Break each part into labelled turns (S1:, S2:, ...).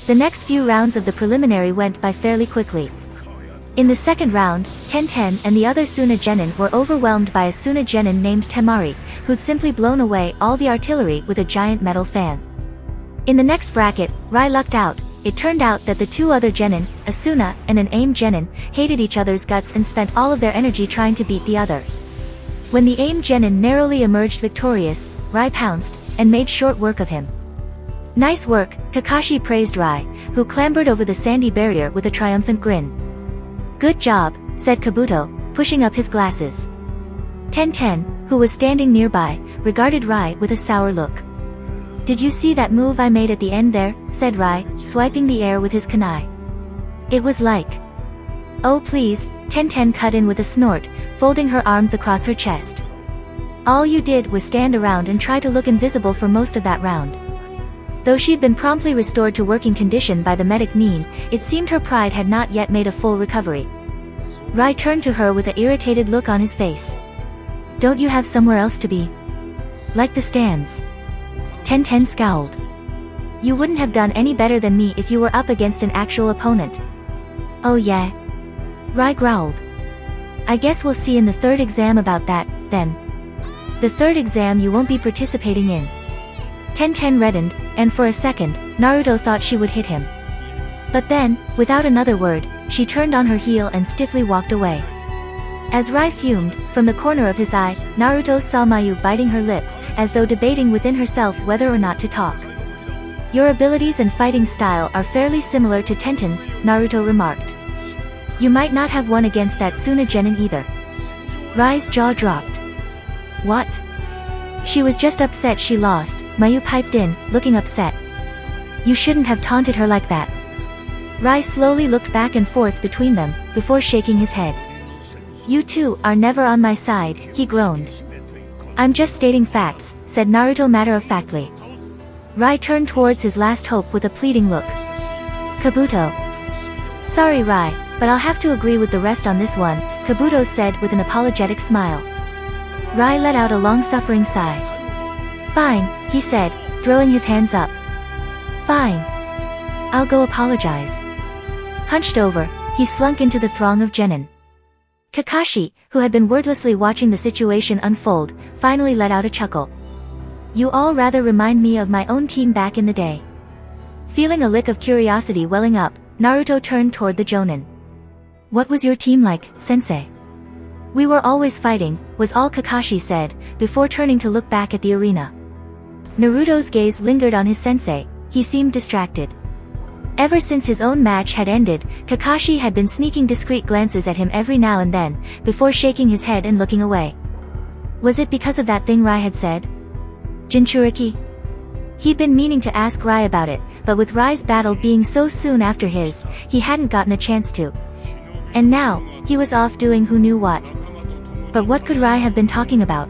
S1: The next few rounds of the preliminary went by fairly quickly. In the second round, Tenten and the other Suna genin were overwhelmed by a Suna genin named Temari, who'd simply blown away all the artillery with a giant metal fan. In the next bracket, Rai lucked out. It turned out that the two other genin, a Suna and an AIM genin, hated each other's guts and spent all of their energy trying to beat the other. When the AIM genin narrowly emerged victorious, Rai pounced and made short work of him. Nice work, Kakashi praised Rai, who clambered over the sandy barrier with a triumphant grin. Good job, said Kabuto, pushing up his glasses. Tenten, who was standing nearby, regarded Rai with a sour look. Did you see that move I made at the end there, said Rai, swiping the air with his kunai. It was like... Oh please, Tenten cut in with a snort, folding her arms across her chest. All you did was stand around and try to look invisible for most of that round. Though she'd been promptly restored to working condition by the medic Nin, it seemed her pride had not yet made a full recovery. Rai turned to her with an irritated look on his face. Don't you have somewhere else to be? Like the stands. Tenten scowled. You wouldn't have done any better than me if you were up against an actual opponent. Oh yeah? Rai growled. I guess we'll see in the third exam about that, then. The third exam you won't be participating in. Tenten reddened, and for a second, Naruto thought she would hit him. But then, without another word, she turned on her heel and stiffly walked away. As Rai fumed, from the corner of his eye, Naruto saw Mayu biting her lip, as though debating within herself whether or not to talk. Your abilities and fighting style are fairly similar to Tenten's, Naruto remarked. You might not have won against that Suna genin either. Rai's jaw dropped. What? She was just upset she lost, Mayu piped in, looking upset. You shouldn't have taunted her like that. Rai slowly looked back and forth between them, before shaking his head. You two are never on my side, he groaned. I'm just stating facts, said Naruto matter-of-factly. Rai turned towards his last hope with a pleading look. Kabuto. Sorry Rai, but I'll have to agree with the rest on this one, Kabuto said with an apologetic smile. Rai let out a long-suffering sigh. Fine, he said, throwing his hands up. Fine. I'll go apologize. Hunched over, he slunk into the throng of genin. Kakashi, who had been wordlessly watching the situation unfold, finally let out a chuckle. You all rather remind me of my own team back in the day. Feeling a lick of curiosity welling up, Naruto turned toward the jonin. What was your team like, sensei? We were always fighting, was all Kakashi said, before turning to look back at the arena. Naruto's gaze lingered on his sensei, he seemed distracted. Ever since his own match had ended, Kakashi had been sneaking discreet glances at him every now and then, before shaking his head and looking away. Was it because of that thing Rai had said? Jinchuriki? He'd been meaning to ask Rai about it, but with Rai's battle being so soon after his, he hadn't gotten a chance to. And now, he was off doing who knew what. But what could Rai have been talking about?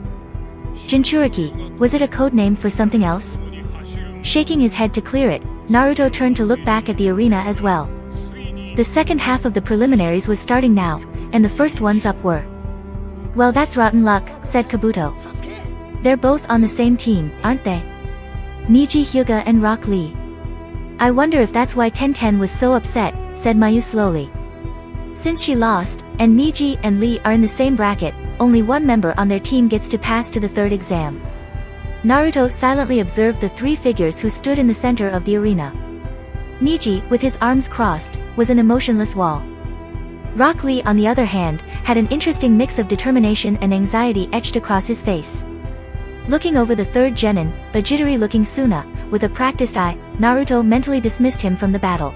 S1: Jinchuriki, was it a code name for something else? Shaking his head to clear it, Naruto turned to look back at the arena as well. The second half of the preliminaries was starting now, and the first ones up were. Well that's rotten luck, said Kabuto. They're both on the same team, aren't they? Niji Hyuga and Rock Lee. I wonder if that's why Tenten was so upset, said Mayu slowly. Since she lost, and Niji and Lee are in the same bracket, only one member on their team gets to pass to the third exam. Naruto silently observed the three figures who stood in the center of the arena. Niji, with his arms crossed, was an emotionless wall. Rock Lee on the other hand, had an interesting mix of determination and anxiety etched across his face. Looking over the third genin, a jittery-looking Suna, with a practiced eye, Naruto mentally dismissed him from the battle.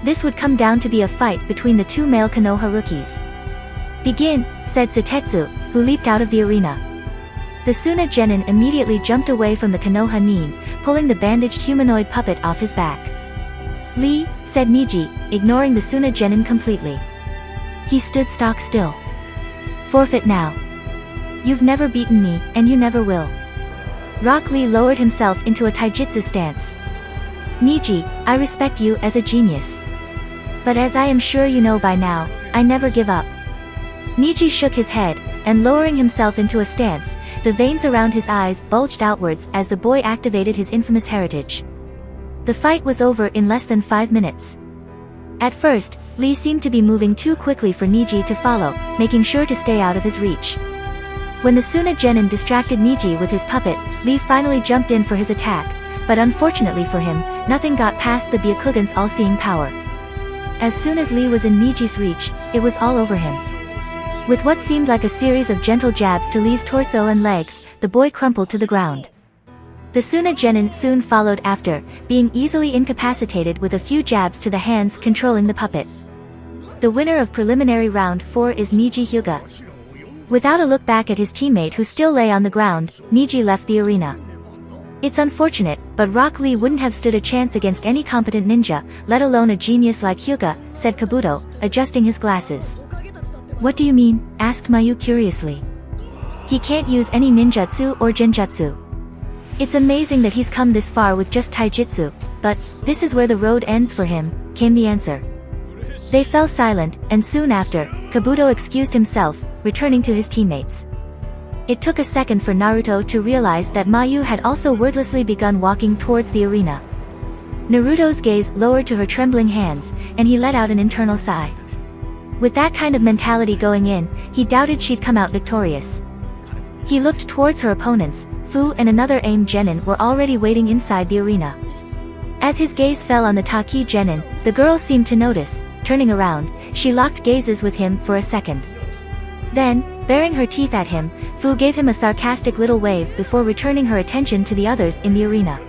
S1: This would come down to be a fight between the two male Konoha rookies. Begin, said Satetsu, who leaped out of the arena. The Suna genin immediately jumped away from the Konoha Nin, pulling the bandaged humanoid puppet off his back. Lee, said Niji, ignoring the Suna genin completely. He stood stock still. Forfeit now. You've never beaten me, and you never will. Rock Lee lowered himself into a taijutsu stance. Niji, I respect you as a genius. But as I am sure you know by now, I never give up. Niji shook his head, and lowering himself into a stance, the veins around his eyes bulged outwards as the boy activated his infamous heritage. The fight was over in less than 5 minutes. At first, Lee seemed to be moving too quickly for Niji to follow, making sure to stay out of his reach. When the Suna Genin distracted Niji with his puppet, Lee finally jumped in for his attack, but unfortunately for him, nothing got past the Byakugan's all-seeing power. As soon as Lee was in Niji's reach, it was all over him. With what seemed like a series of gentle jabs to Lee's torso and legs, the boy crumpled to the ground. The Suna Genin soon followed after, being easily incapacitated with a few jabs to the hands controlling the puppet. The winner of preliminary round 4 is Niji Hyuga. Without a look back at his teammate who still lay on the ground, Niji left the arena. It's unfortunate, but Rock Lee wouldn't have stood a chance against any competent ninja, let alone a genius like Hyuga, said Kabuto, adjusting his glasses. What do you mean? Asked Mayu curiously. He can't use any ninjutsu or genjutsu. It's amazing that he's come this far with just taijutsu, but this is where the road ends for him, came the answer. They fell silent, and soon after, Kabuto excused himself, returning to his teammates. It took a second for Naruto to realize that Mayu had also wordlessly begun walking towards the arena. Naruto's gaze lowered to her trembling hands, and he let out an internal sigh. With that kind of mentality going in, he doubted she'd come out victorious. He looked towards her opponents. Fu and another AIM Genin were already waiting inside the arena. As his gaze fell on the Taki Genin, the girl seemed to notice. Turning around, she locked gazes with him for a second. Then, baring her teeth at him, Fu gave him a sarcastic little wave before returning her attention to the others in the arena.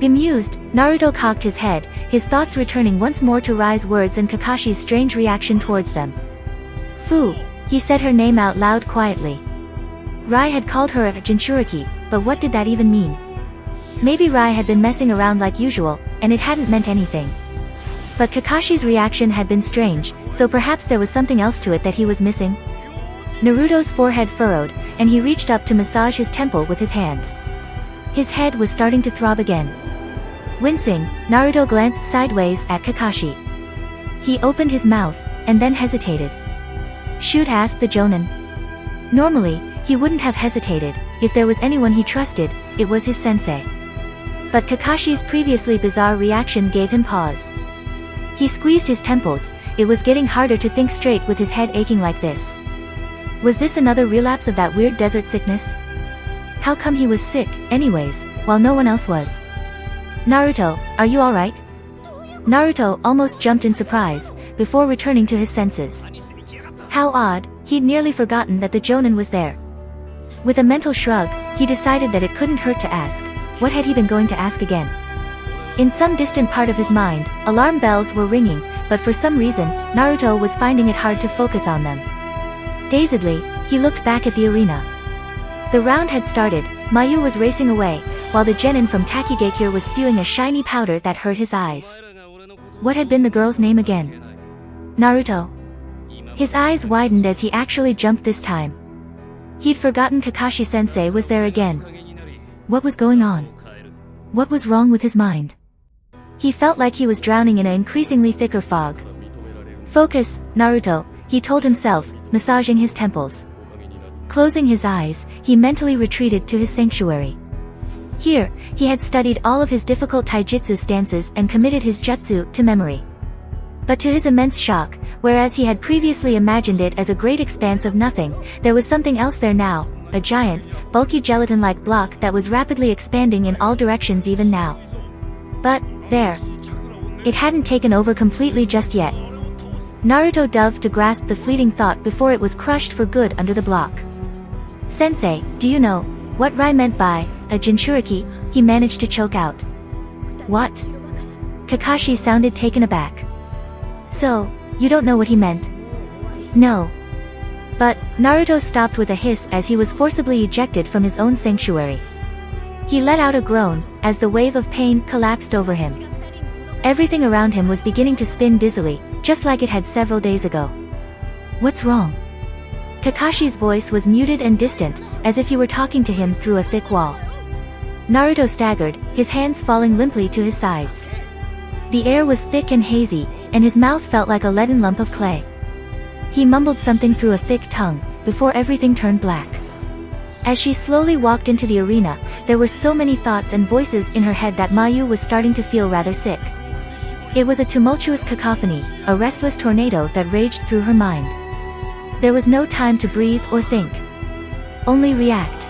S1: Bemused, Naruto cocked his head, his thoughts returning once more to Rai's words and Kakashi's strange reaction towards them. Fu, he said her name out loud quietly. Rai had called her a Jinchuriki, but what did that even mean? Maybe Rai had been messing around like usual, and it hadn't meant anything. But Kakashi's reaction had been strange, so perhaps there was something else to it that he was missing. Naruto's forehead furrowed, and he reached up to massage his temple with his hand. His head was starting to throb again. Wincing, Naruto glanced sideways at Kakashi. He opened his mouth, and then hesitated. Shoot, asked the Jonin. Normally, he wouldn't have hesitated. If there was anyone he trusted, it was his sensei. But Kakashi's previously bizarre reaction gave him pause. He squeezed his temples. It was getting harder to think straight with his head aching like this. Was this another relapse of that weird desert sickness? How come he was sick, anyways, while no one else was? Naruto, are you alright? Naruto almost jumped in surprise, before returning to his senses. How odd, he'd nearly forgotten that the Jonin was there. With a mental shrug, he decided that it couldn't hurt to ask. What had he been going to ask again? In some distant part of his mind, alarm bells were ringing, but for some reason, Naruto was finding it hard to focus on them. Dazedly, he looked back at the arena. The round had started. Mayu was racing away, while the Genin from Takigakure was spewing a shiny powder that hurt his eyes. What had been the girl's name again? Naruto. His eyes widened as he actually jumped this time. He'd forgotten Kakashi-sensei was there again. What was going on? What was wrong with his mind? He felt like he was drowning in an increasingly thicker fog. Focus, Naruto, he told himself, massaging his temples. Closing his eyes, he mentally retreated to his sanctuary. Here, he had studied all of his difficult taijutsu stances and committed his jutsu to memory. But to his immense shock, whereas he had previously imagined it as a great expanse of nothing, there was something else there now, a giant, bulky gelatin-like block that was rapidly expanding in all directions even now. But, there. It hadn't taken over completely just yet. Naruto dove to grasp the fleeting thought before it was crushed for good under the block. Sensei, do you know what Rai meant by a Jinchuriki? He managed to choke out. What? Kakashi sounded taken aback. So, you don't know what he meant? No. But, Naruto stopped with a hiss as he was forcibly ejected from his own sanctuary. He let out a groan, as the wave of pain collapsed over him. Everything around him was beginning to spin dizzily, just like it had several days ago. What's wrong? Kakashi's voice was muted and distant, as if he were talking to him through a thick wall. Naruto staggered, his hands falling limply to his sides. The air was thick and hazy, and his mouth felt like a leaden lump of clay. He mumbled something through a thick tongue, before everything turned black. As she slowly walked into the arena, there were so many thoughts and voices in her head that Mayu was starting to feel rather sick. It was a tumultuous cacophony, a restless tornado that raged through her mind. There was no time to breathe or think. Only react.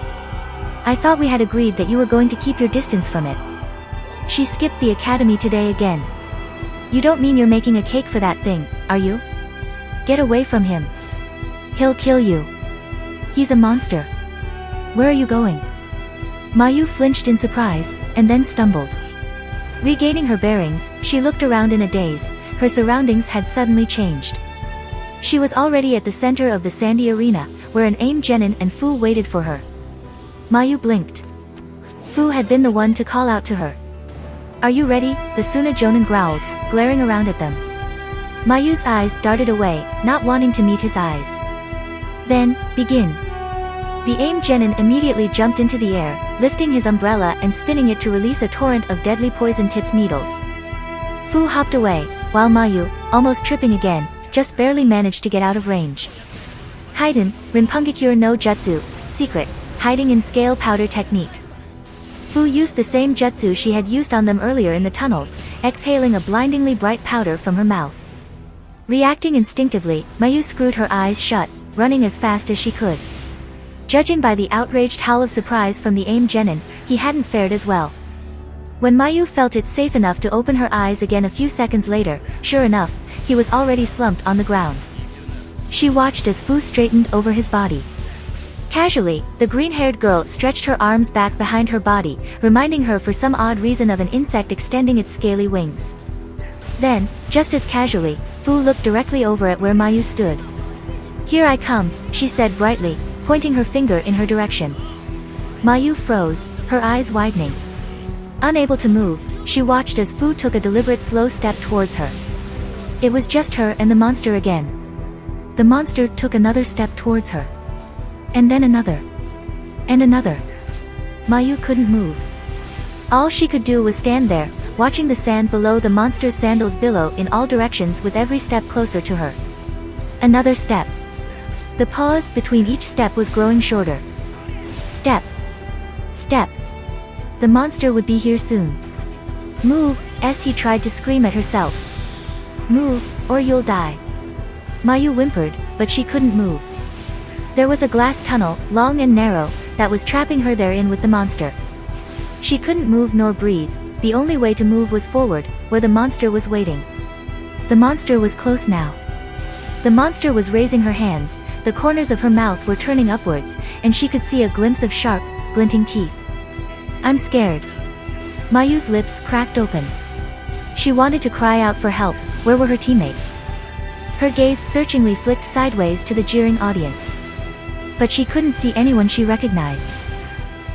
S1: I thought we had agreed that you were going to keep your distance from it. She skipped the academy today again. You don't mean you're making a cake for that thing, are you? Get away from him. He'll kill you. He's a monster. Where are you going? Mayu flinched in surprise, and then stumbled. Regaining her bearings, she looked around in a daze. Her surroundings had suddenly changed. She was already at the center of the sandy arena, where an Aim Genin and Fu waited for her. Mayu blinked. Fu had been the one to call out to her. Are you ready? The Suna Jonin growled, glaring around at them. Mayu's eyes darted away, not wanting to meet his eyes. Then, begin. The Aim Genin immediately jumped into the air, lifting his umbrella and spinning it to release a torrent of deadly poison-tipped needles. Fu hopped away, while Mayu, almost tripping again, just barely managed to get out of range. Hiden, Rinpungakure no Jutsu, secret, hiding in scale powder technique. Fu used the same jutsu she had used on them earlier in the tunnels, exhaling a blindingly bright powder from her mouth. Reacting instinctively, Mayu screwed her eyes shut, running as fast as she could. Judging by the outraged howl of surprise from the Aim Genin, he hadn't fared as well. When Mayu felt it safe enough to open her eyes again a few seconds later, sure enough, he was already slumped on the ground. She watched as Fu straightened over his body. Casually, the green-haired girl stretched her arms back behind her body, reminding her for some odd reason of an insect extending its scaly wings. Then, just as casually, Fu looked directly over at where Mayu stood. Here I come, she said brightly, pointing her finger in her direction. Mayu froze, her eyes widening. Unable to move, she watched as Fu took a deliberate slow step towards her. It was just her and the monster again. The monster took another step towards her. And then another. And another. Mayu couldn't move. All she could do was stand there, watching the sand below the monster's sandals billow in all directions with every step closer to her. Another step. The pause between each step was growing shorter. Step. Step. The monster would be here soon. Move, as he tried to scream at herself. Move, or you'll die. Mayu whimpered, but she couldn't move. There was a glass tunnel, long and narrow, that was trapping her therein with the monster. She couldn't move nor breathe. The only way to move was forward, where the monster was waiting. The monster was close now. The monster was raising her hands, the corners of her mouth were turning upwards, and she could see a glimpse of sharp, glinting teeth. I'm scared. Mayu's lips cracked open. She wanted to cry out for help. Where were her teammates? Her gaze searchingly flicked sideways to the jeering audience. But she couldn't see anyone she recognized.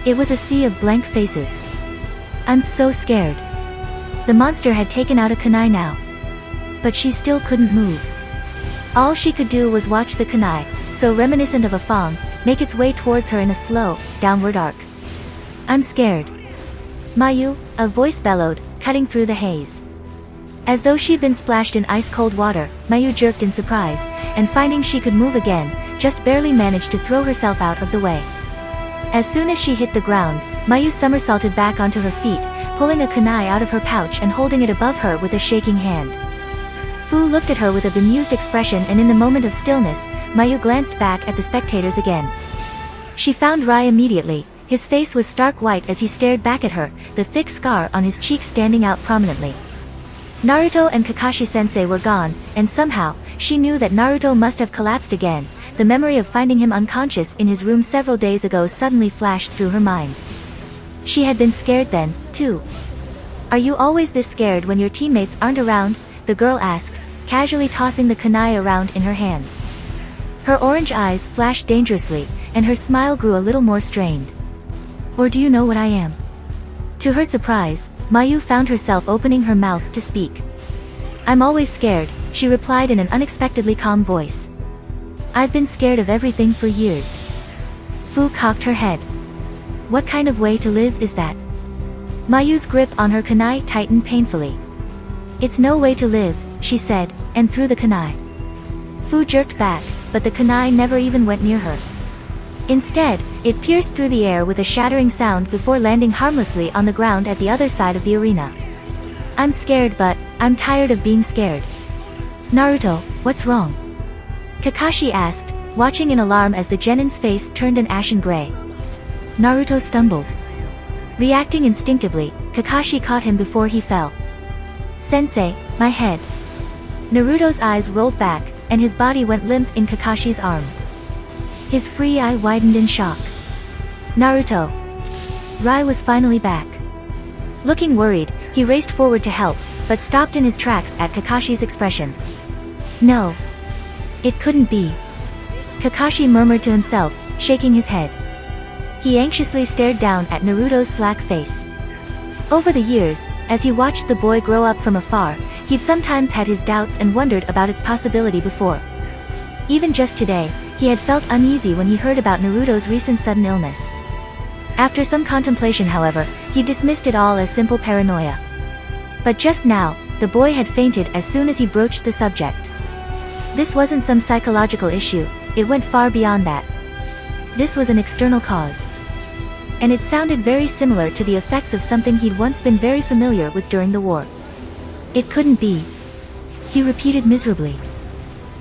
S1: It was a sea of blank faces. I'm so scared. The monster had taken out a kunai now. But she still couldn't move. All she could do was watch the kunai, so reminiscent of a fang, make its way towards her in a slow, downward arc. I'm scared. Mayu, a voice bellowed, cutting through the haze. As though she'd been splashed in ice-cold water, Mayu jerked in surprise, and finding she could move again, just barely managed to throw herself out of the way. As soon as she hit the ground, Mayu somersaulted back onto her feet, pulling a kunai out of her pouch and holding it above her with a shaking hand. Fu looked at her with a bemused expression, and in the moment of stillness, Mayu glanced back at the spectators again. She found Rai immediately. His face was stark white as he stared back at her, the thick scar on his cheek standing out prominently. Naruto and Kakashi-sensei were gone, and somehow, she knew that Naruto must have collapsed again. The memory of finding him unconscious in his room several days ago suddenly flashed through her mind. She had been scared then, too. Are you always this scared when your teammates aren't around? The girl asked, casually tossing the kunai around in her hands. Her orange eyes flashed dangerously, and her smile grew a little more strained. Or do you know what I am? To her surprise, Mayu found herself opening her mouth to speak. I'm always scared, she replied in an unexpectedly calm voice. I've been scared of everything for years. Fu cocked her head. What kind of way to live is that? Mayu's grip on her kunai tightened painfully. It's no way to live, she said, and threw the kunai. Fu jerked back, but the kunai never even went near her. Instead, it pierced through the air with a shattering sound before landing harmlessly on the ground at the other side of the arena. I'm scared, but I'm tired of being scared. Naruto, what's wrong? Kakashi asked, watching in alarm as the genin's face turned an ashen gray. Naruto stumbled. Reacting instinctively, Kakashi caught him before he fell. Sensei, my head. Naruto's eyes rolled back, and his body went limp in Kakashi's arms. His free eye widened in shock. Naruto. Rai was finally back. Looking worried, he raced forward to help, but stopped in his tracks at Kakashi's expression. No. It couldn't be. Kakashi murmured to himself, shaking his head. He anxiously stared down at Naruto's slack face. Over the years, as he watched the boy grow up from afar, he'd sometimes had his doubts and wondered about its possibility before. Even just today, he had felt uneasy when he heard about Naruto's recent sudden illness. After some contemplation, however, he dismissed it all as simple paranoia. But just now, the boy had fainted as soon as he broached the subject. This wasn't some psychological issue, it went far beyond that. This was an external cause. And it sounded very similar to the effects of something he'd once been very familiar with during the war. It couldn't be. He repeated miserably.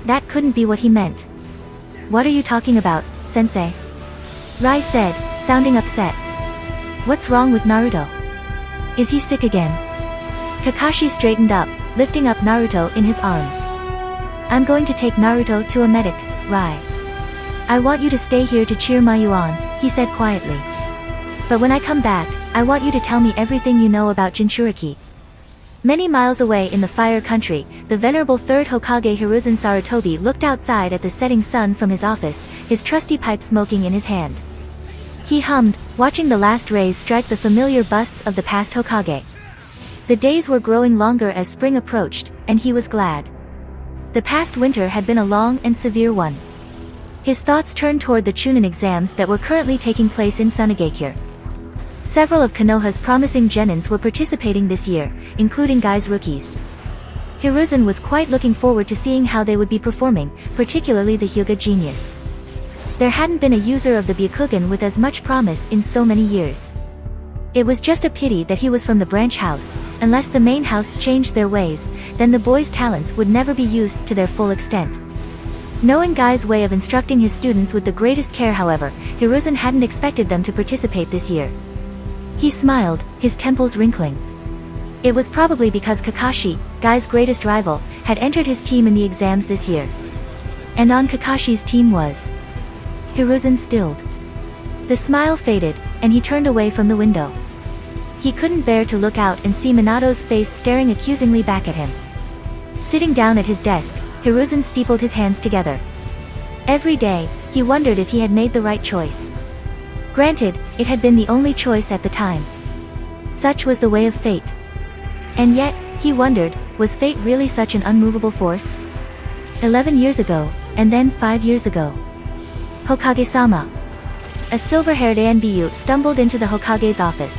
S1: That couldn't be what he meant. What are you talking about, Sensei? Rai said, sounding upset. What's wrong with Naruto? Is he sick again? Kakashi straightened up, lifting up Naruto in his arms. I'm going to take Naruto to a medic, Rai. I want you to stay here to cheer Mayu on, he said quietly. But when I come back, I want you to tell me everything you know about Jinchuriki. Many miles away in the Fire Country, the venerable third Hokage Hiruzen Sarutobi looked outside at the setting sun from his office, his trusty pipe smoking in his hand. He hummed, watching the last rays strike the familiar busts of the past Hokage. The days were growing longer as spring approached, and he was glad. The past winter had been a long and severe one. His thoughts turned toward the Chunin exams that were currently taking place in Sunagakure. Several of Konoha's promising genins were participating this year, including Gai's rookies. Hiruzen was quite looking forward to seeing how they would be performing, particularly the Hyuga genius. There hadn't been a user of the Byakugan with as much promise in so many years. It was just a pity that he was from the branch house. Unless the main house changed their ways, then the boy's talents would never be used to their full extent. Knowing Gai's way of instructing his students with the greatest care, however, Hiruzen hadn't expected them to participate this year. He smiled, his temples wrinkling. It was probably because Kakashi, Gai's greatest rival, had entered his team in the exams this year. And on Kakashi's team was... Hiruzen stilled. The smile faded, and he turned away from the window. He couldn't bear to look out and see Minato's face staring accusingly back at him. Sitting down at his desk, Hiruzen steepled his hands together. Every day, he wondered if he had made the right choice. Granted, it had been the only choice at the time. Such was the way of fate. And yet, he wondered, was fate really such an unmovable force? 11 years ago, and then 5 years ago. Hokage-sama. A silver-haired Anbu stumbled into the Hokage's office.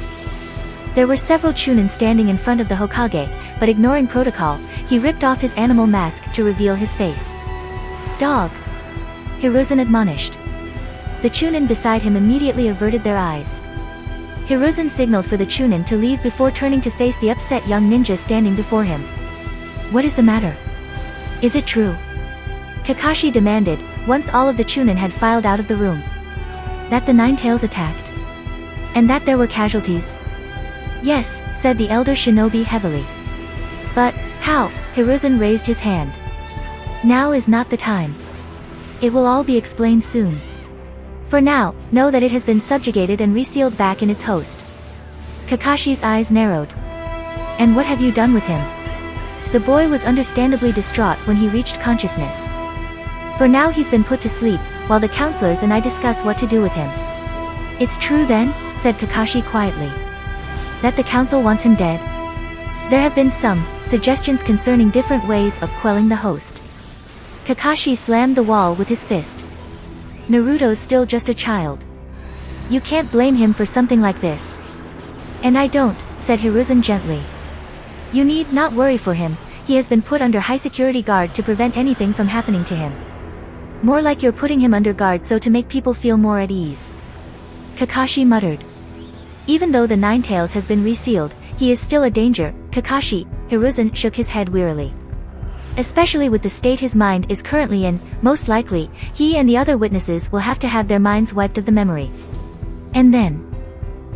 S1: There were several Chunin standing in front of the Hokage, but ignoring protocol, he ripped off his animal mask to reveal his face. Dog! Hiruzen admonished. The Chunin beside him immediately averted their eyes. Hiruzen signaled for the Chunin to leave before turning to face the upset young ninja standing before him. What is the matter? Is it true? Kakashi demanded, once all of the Chunin had filed out of the room. That the Nine Tails attacked? And that there were casualties? Yes, said the elder shinobi heavily. But, how? Hiruzen raised his hand. Now is not the time. It will all be explained soon. For now, know that it has been subjugated and resealed back in its host. Kakashi's eyes narrowed. And what have you done with him? The boy was understandably distraught when he reached consciousness. For now he's been put to sleep, while the counselors and I discuss what to do with him. It's true then, said Kakashi quietly. That the council wants him dead? There have been some suggestions concerning different ways of quelling the host. Kakashi slammed the wall with his fist. Naruto's still just a child. You can't blame him for something like this. And I don't, said Hiruzen gently. You need not worry for him, he has been put under high security guard to prevent anything from happening to him. More like you're putting him under guard so to make people feel more at ease. Kakashi muttered. Even though the Nine Tails has been resealed, he is still a danger, Kakashi. Hiruzen shook his head wearily. Especially with the state his mind is currently in, most likely, he and the other witnesses will have to have their minds wiped of the memory. And then...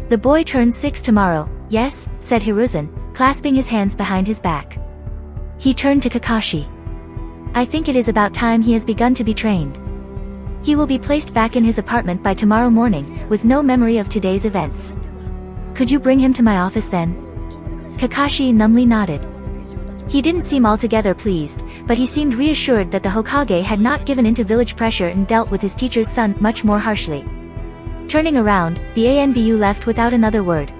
S1: The boy turns 6 tomorrow, yes, said Hiruzen, clasping his hands behind his back. He turned to Kakashi. I think it is about time he has begun to be trained. He will be placed back in his apartment by tomorrow morning, with no memory of today's events. Could you bring him to my office then? Kakashi numbly nodded. He didn't seem altogether pleased, but he seemed reassured that the Hokage had not given in to village pressure and dealt with his teacher's son much more harshly. Turning around, the ANBU left without another word.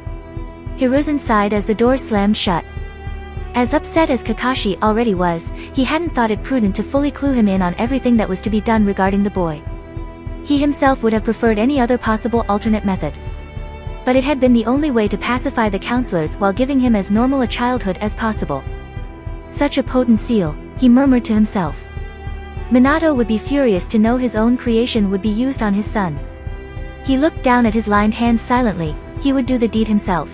S1: Hiruzen sighed as the door slammed shut. As upset as Kakashi already was, he hadn't thought it prudent to fully clue him in on everything that was to be done regarding the boy. He himself would have preferred any other possible alternate method. But it had been the only way to pacify the counselors while giving him as normal a childhood as possible. Such a potent seal, he murmured to himself. Minato would be furious to know his own creation would be used on his son. He looked down at his lined hands silently. He would do the deed himself.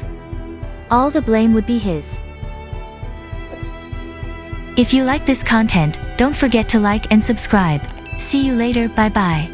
S1: All the blame would be his. If you like this content, don't forget to like and subscribe. See you later, bye bye.